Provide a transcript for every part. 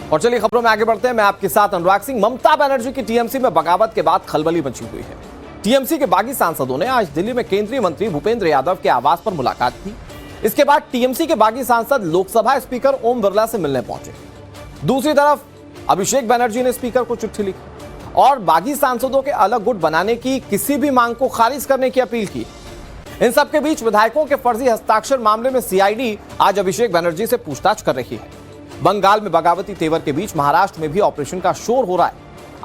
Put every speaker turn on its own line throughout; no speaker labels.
और चलिए खबरों में आगे बढ़ते हैं। मैं आपके साथ अनुराग सिंह। ममता बनर्जी की टीएमसी में बगावत के बाद खलबली मची हुई है। टीएमसी के बागी सांसदों ने आज दिल्ली में केंद्रीय मंत्री भूपेंद्र यादव के आवास पर मुलाकात की। इसके बाद टीएमसी के बागी सांसद लोकसभा स्पीकर ओम बिरला से मिलने पहुंचे। दूसरी तरफ अभिषेक बनर्जी ने स्पीकर को चिट्ठी लिखी और बागी सांसदों के अलग गुट बनाने की किसी भी मांग को खारिज करने की अपील की। इन सबके बीच विधायकों के फर्जी हस्ताक्षर मामले में सीआईडी आज अभिषेक बनर्जी से पूछताछ कर रही है। बंगाल में बगावती तेवर के बीच महाराष्ट्र में भी ऑपरेशन का शोर हो रहा है।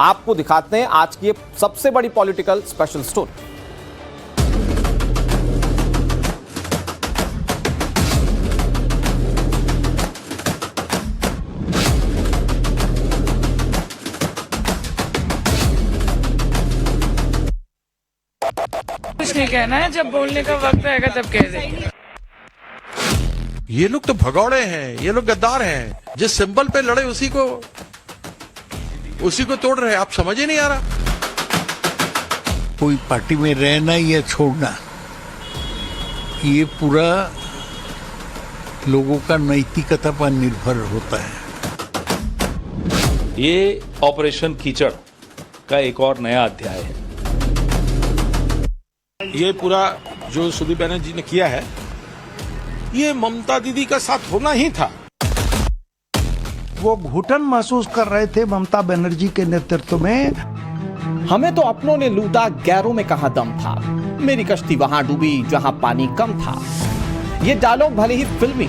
आपको दिखाते हैं आज की सबसे बड़ी पॉलिटिकल स्पेशल स्टोरी।
कुछ नहीं कहना है, जब बोलने का वक्त आएगा तब कह देंगे।
ये लोग तो भगौड़े हैं, ये लोग गद्दार हैं। जिस सिंबल पे लड़े उसी को तोड़ रहे हैं। आप समझ ही नहीं आ रहा।
कोई पार्टी में रहना या छोड़ना, ये पूरा लोगों का नैतिकता पर निर्भर होता है।
ये ऑपरेशन कीचड़ का एक और नया अध्याय है।
ये पूरा जो सुदीप बनर्जी ने किया है, ये ममता दीदी का साथ होना ही था।
वो घुटन महसूस कर रहे थे ममता बनर्जी के नेतृत्व में।
हमें तो अपनों ने लूटा, गैरों में कहां दम था। मेरी कश्ती वहां डूबी जहां पानी कम था। ये डायलॉग भले ही फिल्मी,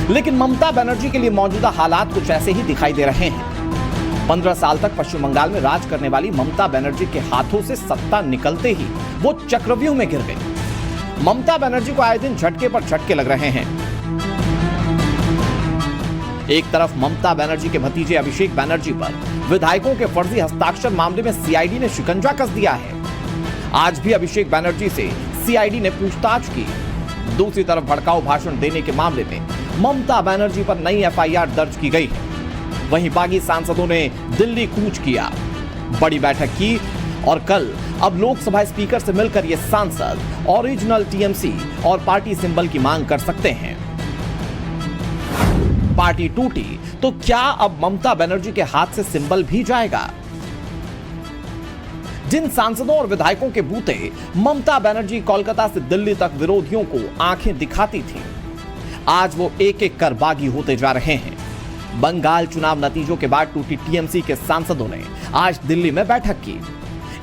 लेकिन ममता बनर्जी के लिए मौजूदा हालात कुछ ऐसे ही दिखाई दे रहे हैं। 15 साल तक पश्चिम बंगाल में राज करने वाली ममता बनर्जी के हाथों से सत्ता निकलते ही वो चक्रव्यूह में गिर गई। ममता बनर्जी को आए दिन झटके पर झटके लग रहे हैं। एक तरफ ममता बनर्जी के भतीजे अभिषेक बनर्जी पर विधायकों के फर्जी हस्ताक्षर मामले में सीआईडी ने शिकंजा कस दिया है। आज भी अभिषेक बनर्जी से सीआईडी ने पूछताछ की। दूसरी तरफ भड़काऊ भाषण देने के मामले में ममता बनर्जी पर नई एफआईआर दर्ज की गई है। वहीं बागी सांसदों ने दिल्ली कूच किया, बड़ी बैठक की और कल अब लोकसभा स्पीकर से मिलकर ये सांसद ओरिजिनल टीएमसी और पार्टी सिंबल की मांग कर सकते हैं। पार्टी टूटी तो क्या अब ममता बनर्जी के हाथ से सिंबल भी जाएगा? जिन सांसदों और विधायकों के बूते ममता बनर्जी कोलकाता से दिल्ली तक विरोधियों को आंखें दिखाती थी, आज वो एक एक कर बागी होते जा रहे हैं। बंगाल चुनाव नतीजों के बाद टूटी टीएमसी के सांसदों ने आज दिल्ली में बैठक की।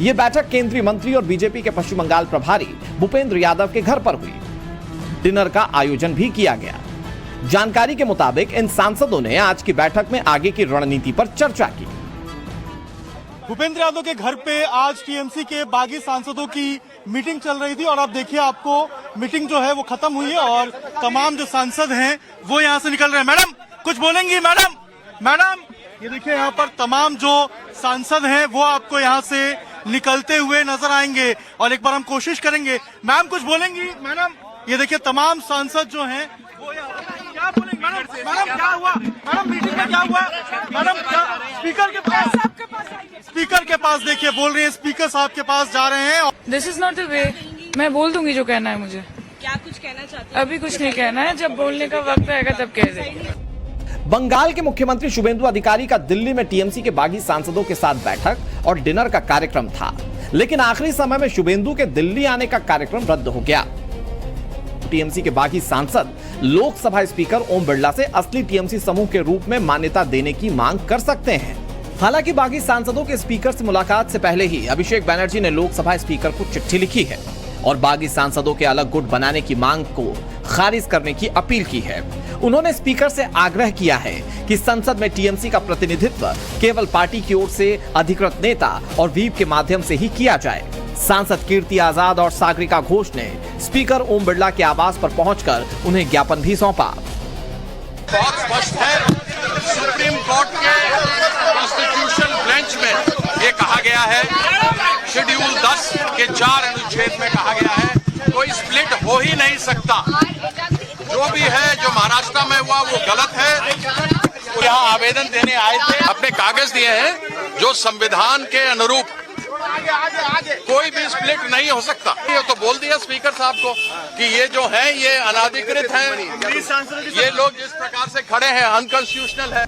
यह बैठक केंद्रीय मंत्री और बीजेपी के पश्चिम बंगाल प्रभारी भूपेंद्र यादव के घर पर हुई। डिनर का आयोजन भी किया गया। जानकारी के मुताबिक इन सांसदों ने आज की बैठक में आगे की रणनीति पर चर्चा की।
भूपेंद्र यादव के घर पे आज टीएमसी के बागी सांसदों की मीटिंग चल रही थी और अब देखिए आपको मीटिंग जो है वो खत्म हुई है और तमाम जो सांसद हैं वो यहाँ से निकल रहे हैं। मैडम कुछ बोलेंगी? मैडम ये देखिए यहाँ पर तमाम जो सांसद हैं वो आपको यहाँ से निकलते हुए नजर आएंगे और एक बार हम कोशिश करेंगे। मैम कुछ बोलेंगी? मैडम ये देखिए तमाम सांसद जो हैं वो क्या बोलेंगे? मैडम क्या हुआ? मैडम मीटिंग में क्या हुआ? मैडम स्पीकर के पास देखिए बोल रही है, स्पीकर साहब के पास जा रहे हैं।
This is not the way. मैं बोल दूंगी जो कहना है मुझे।
क्या कुछ कहना चाहते हैं?
अभी कुछ नहीं कहना है, जब बोलने का वक्त आएगा तब कह देंगे।
बंगाल के मुख्यमंत्री शुभेंदु अधिकारी का दिल्ली में टीएमसी के बागी सांसदों के साथ बैठक और डिनर का कार्यक्रम था, लेकिन आखिरी समय में शुभेंदु के दिल्ली आने का कार्यक्रम रद्द हो गया। टीएमसी के बागी सांसद लोकसभा स्पीकर ओम बिरला से असली टीएमसी समूह के रूप में मान्यता देने की मांग कर सकते हैं। हालांकि बागी सांसदों के स्पीकर से मुलाकात से पहले ही अभिषेक बनर्जी ने लोकसभा स्पीकर को चिट्ठी लिखी है और बागी सांसदों के अलग गुट बनाने की मांग को खारिज करने की अपील की है। उन्होंने स्पीकर से आग्रह किया है कि संसद में टीएमसी का प्रतिनिधित्व केवल पार्टी की ओर से अधिकृत नेता और व्हीप के माध्यम से ही किया जाए। सांसद कीर्ति आजाद और सागरिका घोष ने स्पीकर ओम बिरला के आवास पर पहुंचकर उन्हें ज्ञापन भी सौंपा।
बहुत स्पष्ट है, सुप्रीम कोर्ट के कॉन्स्टिट्यूशन बेंच में ये कहा गया है, शेड्यूल 10 के 4 अनुच्छेद में कहा गया है कोई स्प्लिट हो ही नहीं सकता। जो भी है, जो महाराष्ट्र में हुआ वो गलत है। वो यहाँ आवेदन देने आए थे, अपने कागज दिए हैं जो संविधान के अनुरूप कोई भी स्प्लिट नहीं हो सकता। ये तो बोल दिया स्पीकर साहब को कि ये जो है ये अनाधिकृत हैं, ये लोग जिस प्रकार से खड़े हैं अनकॉन्स्टिट्यूशनल है।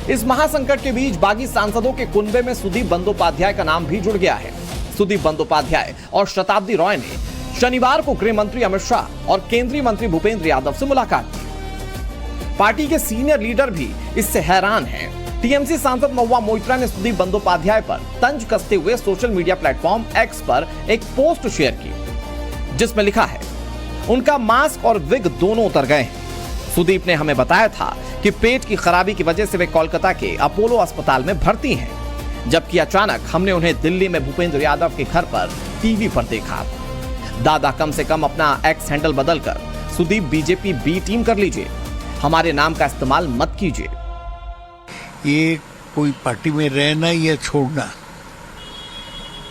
इस महासंकट के बीच बागी सांसदों के कुनबे में सुदीप बंदोपाध्याय का नाम भी जुड़ गया है। सुदीप बंदोपाध्याय और शताब्दी रॉय ने शनिवार को गृह मंत्री अमित शाह और केंद्रीय मंत्री भूपेंद्र यादव से मुलाकात की। पार्टी के सीनियर लीडर भी इससे हैरान हैं। टीएमसी सांसद महुआ मोइत्रा ने सुदीप बंदोपाध्याय पर तंज कसते हुए सोशल मीडिया प्लेटफॉर्म एक्स पर एक पोस्ट शेयर की, जिसमें लिखा है, उनका मास्क और विग दोनों उतर गए हैं। सुदीप ने हमें बताया था कि पेट की खराबी की वजह से वे कोलकाता के अपोलो अस्पताल में भर्ती हैं, जबकि अचानक हमने उन्हें दिल्ली में भूपेंद्र यादव के घर पर टीवी पर देखा। दादा, कम से कम अपना एक्स हैंडल बदलकर सुदीप बीजेपी बी टीम कर लीजिए, हमारे नाम का इस्तेमाल मत कीजिए।
ये कोई पार्टी में रहना या छोड़ना,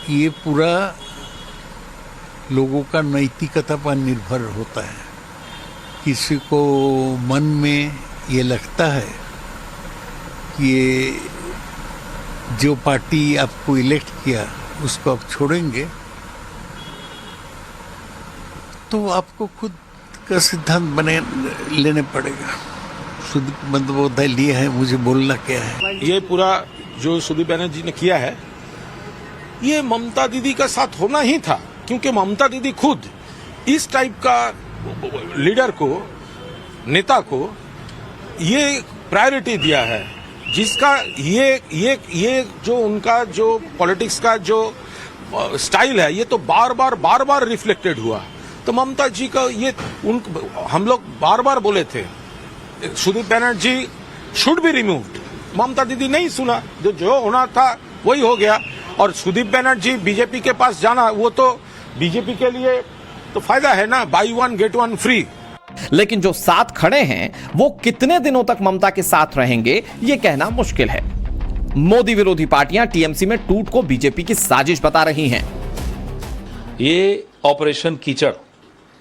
ये पूरा लोगों का नैतिकता पर निर्भर होता है। किसी को मन में ये लगता है कि ये जो पार्टी आपको इलेक्ट किया उसको आप छोड़ेंगे, तो आपको खुद का सिद्धांत बने लेने पड़ेगा। सुदीप बंदोपाध्याय लिए है, मुझे बोलना क्या है।
ये पूरा जो सुदीप बनर्जी ने किया है, ये ममता दीदी का साथ होना ही था, क्योंकि ममता दीदी खुद इस टाइप का लीडर को, नेता को ये प्रायोरिटी दिया है, जिसका ये जो उनका जो पॉलिटिक्स का जो स्टाइल है, ये तो बार बार रिफ्लेक्टेड हुआ। तो ममता जी का ये हम लोग बार बार बोले थे, Sudip Banerjee should be removed. Mamata Didi नहीं सुना, जो होना था वही हो गया। और सुदीप बनर्जी बीजेपी के पास जाना, वो तो बीजेपी के लिए तो फायदा है ना, by one get one free.
लेकिन जो साथ खड़े हैं वो कितने दिनों तक ममता के साथ रहेंगे, ये कहना मुश्किल है। मोदी विरोधी पार्टियां टीएमसी में टूट को बीजेपी की साजिश बता रही हैं।
ये ऑपरेशन कीचड़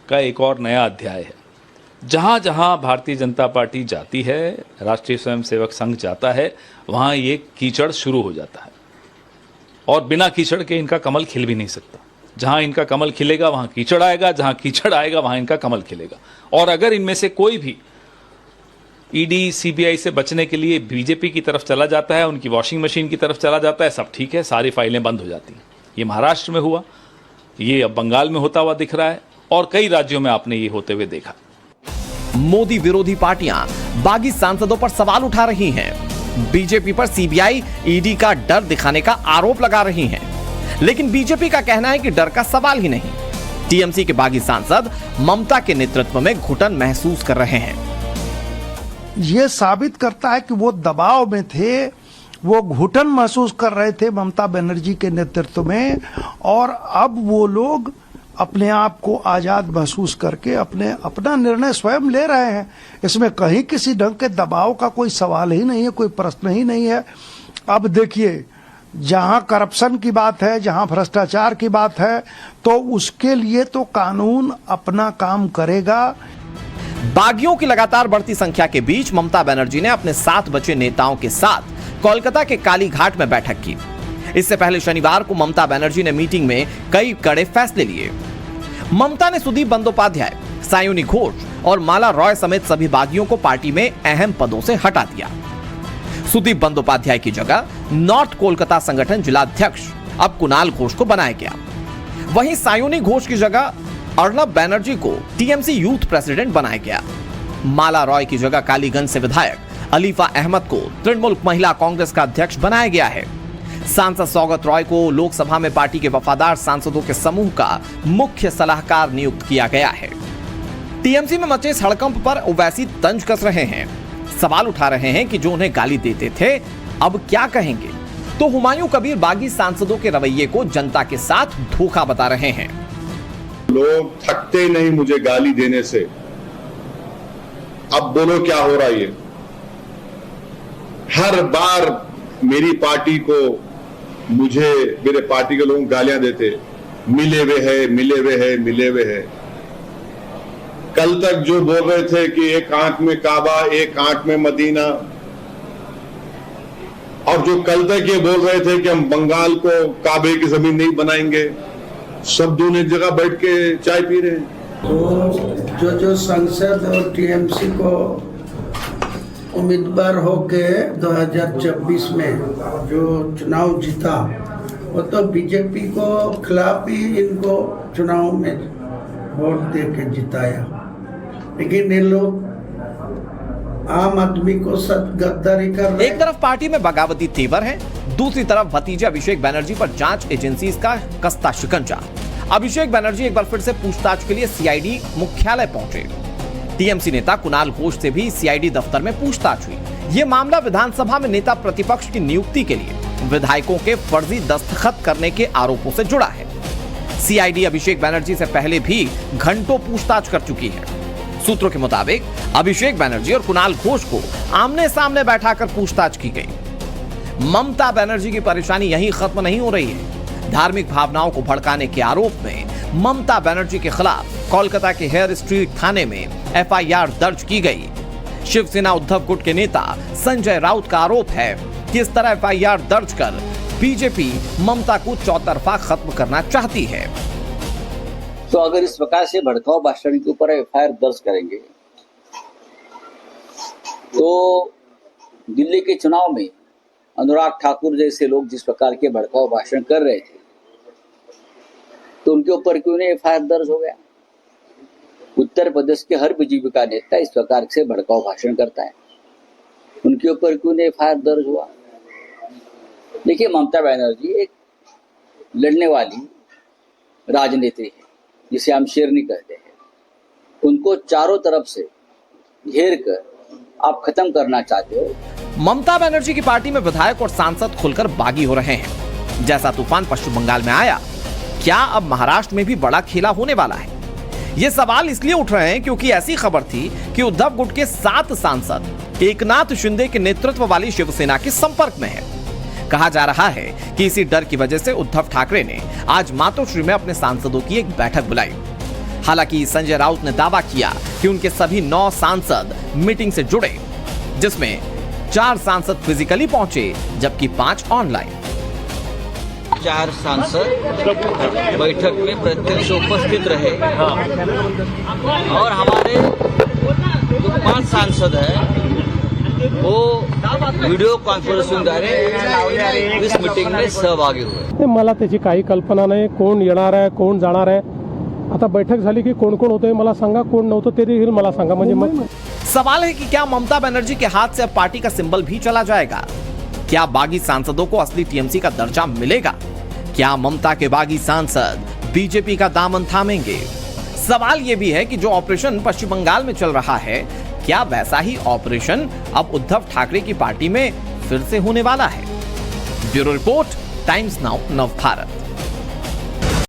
का एक और नया अध्याय है। जहां जहां भारतीय जनता पार्टी जाती है, राष्ट्रीय स्वयंसेवक संघ जाता है, वहां ये कीचड़ शुरू हो जाता है। और बिना कीचड़ के इनका कमल खिल भी नहीं सकता। जहां इनका कमल खिलेगा वहां कीचड़ आएगा, जहां कीचड़ आएगा वहां इनका कमल खिलेगा। और अगर इनमें से कोई भी ईडी सीबीआई से बचने के लिए बीजेपी की तरफ चला जाता है, उनकी वॉशिंग मशीन की तरफ चला जाता है, सब ठीक है, सारी फाइलें बंद हो जाती हैं। ये महाराष्ट्र में हुआ, ये अब बंगाल में होता हुआ दिख रहा है, और कई राज्यों में आपने ये होते हुए देखा।
मोदी विरोधी पार्टियां बागी सांसदों पर सवाल उठा रही हैं। बीजेपी पर सीबीआई ईडी का डर दिखाने का आरोप लगा रही हैं। लेकिन बीजेपी का कहना है कि डर का सवाल ही नहीं। टीएमसी के बागी सांसद ममता के नेतृत्व में घुटन महसूस कर रहे हैं।
ये साबित करता है कि वो दबाव में थे, वो घुटन महसूस कर रहे थे ममता बनर्जी के नेतृत्व में, और अब वो लोग अपने आप को आजाद महसूस करके अपना निर्णय स्वयं ले रहे हैं। इसमें कहीं किसी ढंग के दबाव का कोई सवाल ही नहीं है, कोई प्रश्न ही नहीं है। अब देखिए, जहां करप्शन की बात है, जहां भ्रष्टाचार की बात है, तो उसके लिए तो कानून अपना काम करेगा।
बागियों की लगातार बढ़ती संख्या के बीच ममता बनर्जी ने अपने 7 बचे नेताओं के साथ कोलकाता के काली घाट में बैठक की। इससे पहले शनिवार को ममता बनर्जी ने मीटिंग में कई कड़े फैसले लिए। ममता ने सुदीप बंदोपाध्याय, सायोनी घोष और माला रॉय समेत सभी बागियों को पार्टी में अहम पदों से हटा दिया। सुदीप बंदोपाध्याय की जगह नॉर्थ कोलकाता संगठन जिलाध्यक्ष अब कुणाल घोष को बनाया गया। वहीं सायोनी घोष की जगह अर्नब बैनर्जी को टीएमसी यूथ प्रेसिडेंट बनाया गया। माला रॉय की जगह कालीगंज से विधायक अलीफा अहमद को तृणमूल महिला कांग्रेस का अध्यक्ष बनाया गया है। सांसद सौगत रॉय को लोकसभा में पार्टी के वफादार सांसदों के समूह का मुख्य सलाहकार नियुक्त किया गया है। टीएमसी में मचे इस हड़कंप पर ओवैसी तंज कस रहे हैं। सवाल उठा रहे हैं कि जो उन्हें गाली देते थे अब क्या कहेंगे। तो हुमायूं कबीर बागी सांसदों के रवैये को जनता के साथ धोखा बता रहे हैं।
लोग थकते नहीं मुझे गाली देने से, अब बोलो क्या हो रहा है। ये हर बार मेरी पार्टी को, मुझे मेरे पार्टी के लोग गालियां देते, मिले हुए है, मिले हुए है, मिले हुए है। कल तक जो बोल रहे थे कि एक आंख में काबा, एक आंख में मदीना, और जो कल तक ये बोल रहे थे कि हम बंगाल को काबे की जमीन नहीं बनाएंगे, सब दोनों एक जगह बैठ के चाय पी रहे हैं।
तो जो सांसद और टीएमसी को उम्मीदवार होके 2024 में जो चुनाव जीता वो तो बीजेपी को खिलाफ ही इनको चुनाव में वोट दे के जिताया, लेकिन ये लोग आम आदमी को साथ गद्दारी कर रहे।
एक तरफ पार्टी में बगावती तेवर है, दूसरी तरफ भतीजे अभिषेक बनर्जी पर जांच एजेंसी का कसता शिकंजा। अभिषेक बनर्जी एक बार फिर से पूछताछ के लिए सीआईडी मुख्यालय पहुंचे। टीएमसी नेता कुणाल घोष से भी सीआईडी दफ्तर में पूछताछ हुई। ये मामला विधानसभा में नेता प्रतिपक्ष की नियुक्ति के लिए विधायकों के फर्जी दस्तखत करने के आरोपों से जुड़ा है। सीआईडी अभिषेक बनर्जी से पहले भी घंटों पूछताछ कर चुकी है। सूत्रों के मुताबिक अभिषेक बनर्जी और कुणाल घोष को आमने सामने बैठाकर पूछताछ की गई। ममता बनर्जी की परेशानी यहीं खत्म नहीं हो रही है। धार्मिक भावनाओं को भड़काने के आरोप में ममता बनर्जी के खिलाफ कोलकाता के हेयर स्ट्रीट थाने में एफआईआर दर्ज की गई। शिवसेना उद्धव गुट के नेता संजय राउत का आरोप है कि इस तरह एफआईआर दर्ज कर बीजेपी ममता को चौतरफा खत्म करना चाहती है।
तो अगर इस प्रकार से भड़काऊ भाषण के ऊपर एफआईआर दर्ज करेंगे तो दिल्ली के चुनाव में अनुराग ठाकुर जैसे लोग जिस प्रकार के भड़काऊ भाषण कर रहे थे तो उनके ऊपर क्यों नहीं एफआईआर दर्ज हो गया? उत्तर प्रदेश के हर बीजेपी का नेता इस प्रकार से भड़काऊ भाषण करता है, उनके ऊपर क्यों नहीं एफआईआर दर्ज हुआ? देखिए, ममता बनर्जी एक लड़ने वाली राजनेत्री है जिसे हम शेरनी कहते हैं। उनको चारों तरफ से घेर कर आप खत्म करना चाहते हो।
ममता बनर्जी की पार्टी में विधायक और सांसद खुलकर बागी हो रहे हैं। जैसा तूफान पश्चिम बंगाल में आया, क्या अब महाराष्ट्र में भी बड़ा खेला होने वाला है? ये सवाल इसलिए उठ रहे हैं क्योंकि ऐसी खबर थी कि उद्धव गुट के 7 सांसद एकनाथ शिंदे के नेतृत्व वाली शिवसेना के संपर्क में है। कहा जा रहा है कि इसी डर की वजह से उद्धव ठाकरे ने आज मातोश्री में अपने सांसदों की एक बैठक बुलाई। हालांकि संजय राउत ने दावा किया कि उनके सभी 9 सांसद मीटिंग से जुड़े, जिसमें 4 सांसद फिजिकली पहुंचे जबकि 5 ऑनलाइन।
4 सांसद बैठक में प्रत्यक्ष उपस्थित रहे और हमारे जो 5 सांसद हैं वो व्हिडिओ कॉन्फरन्सिंग द्वारे इस मीटिंग में सहभागी हुए।
मला त्याची काही कल्पना नाही, कोण येणार आहे कोण जाणार आहे। आता बैठक झाली की कोण कोण होते मला सांगा, कोण नव्हतं ते देखील मला सांगा। म्हणजे मग
सवाल है कि क्या ममता बनर्जी के हाथ से अब पार्टी का सिंबल भी चला जाएगा? क्या बागी सांसदों को असली टीएमसी का दर्जा मिलेगा? क्या ममता के बागी सांसद बीजेपी का दामन थामेंगे? सवाल यह भी है कि जो ऑपरेशन पश्चिम बंगाल में चल रहा है, क्या वैसा ही ऑपरेशन अब उद्धव ठाकरे की पार्टी में फिर से होने वाला है? ब्यूरो रिपोर्ट, टाइम्स नाउ, नव भारत।